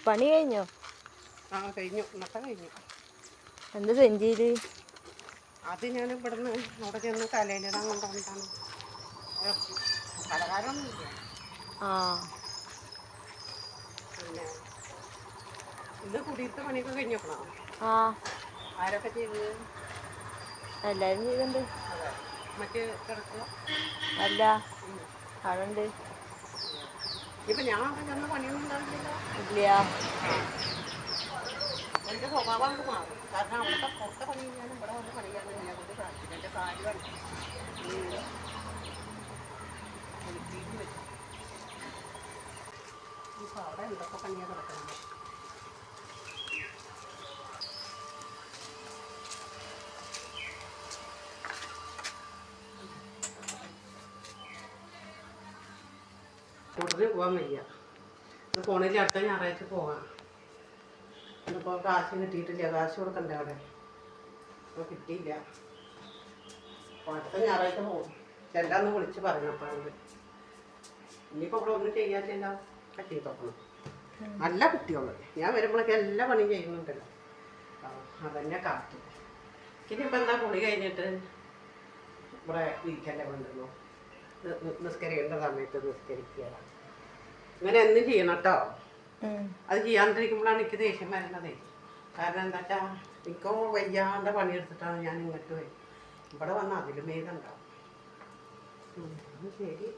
പണി കഴിഞ്ഞോ? ആ കഴിഞ്ഞു, ഇന്നത്തെ കഴിഞ്ഞു. എന്ത് സെഞ്ചിയില്? അത് ഞാൻ ഇവിടുന്ന് അവിടെ ചെന്ന് തലയിലിടാൻ കൊണ്ടുവന്നിട്ടാണ്. പലഹാരമൊന്നുമില്ല. ആ പിന്നെ ഇത് കുടിയിട്ട് പണിയൊക്കെ കഴിഞ്ഞോക്കണോ? ആ ആരൊക്കെ ചെയ്തത്? എല്ലാരും ചെയ്തിട്ടുണ്ട്. അതെ, മറ്റേ കിടക്കുക അല്ല അവിടെ ഇപ്പം ഞാൻ അവിടെ ചെന്ന് പണിയൊന്നും ഉണ്ടാവില്ലല്ലോ. ഇല്ല. എൻ്റെ സ്വഭാവം അങ്ങ് മാറും. കാരണം അവിടുത്തെ പുറത്തെ പണി ചെയ്യാനും ഇവിടെ വന്ന് പണി ചെയ്യാനും എന്നെ കൊണ്ട് സാധിക്കും. എൻ്റെ കാല് കണ്ടു കുളിപ്പീറ്റ് വെച്ചു. ഇപ്പം അവിടെ എന്തൊക്കെ പണിയാണ് കിടക്കുന്നത്. ഉടനെ പോകാൻ വയ്യ. ഇത് ഫോണിൽ അടുത്ത ഞായറാഴ്ച പോകാം. ഇന്നിപ്പോൾ കാശ് കിട്ടിയിട്ടില്ല. കാശ് കൊടുക്കണ്ടേ അവിടെ. ഇപ്പോൾ കിട്ടിയില്ല. അപ്പോൾ അടുത്ത ഞായറാഴ്ച പോകും. ചെല്ലാന്ന് വിളിച്ച് പറഞ്ഞു. അപ്പോൾ അത് ഇനിയിപ്പോൾ ഇവിടെ ഒന്നും ചെയ്യാനില്ല. ഒക്കെ ചെയ്തോക്കണം. നല്ല കുട്ടികൾ. ഞാൻ വരുമ്പോഴൊക്കെ എല്ലാ പണിയും ചെയ്യുന്നുണ്ടല്ലോ. അതന്നെ കാത്തു. ഇനിയിപ്പോൾ എന്താ കുളി കഴിഞ്ഞിട്ട് ഇവിടെ ഇരിക്കല്ലേ വേണ്ടുള്ളൂ. നിസ്കരിക്കേണ്ട സമയത്ത് നിസ്കരിക്കുക. ഇങ്ങനെ എന്നും ചെയ്യണം കേട്ടോ. അത് ചെയ്യാണ്ടിരിക്കുമ്പോഴാണ് എനിക്ക് ദേഷ്യം വരുന്നതേ. കാരണം എന്താ വെച്ചാൽ എനിക്കോ വയ്യാണ്ട് പണിയെടുത്തിട്ടാണ് ഞാൻ ഇങ്ങോട്ട് വരും. ഇവിടെ വന്ന് അതിലും മേലുണ്ടാവും. ശരി.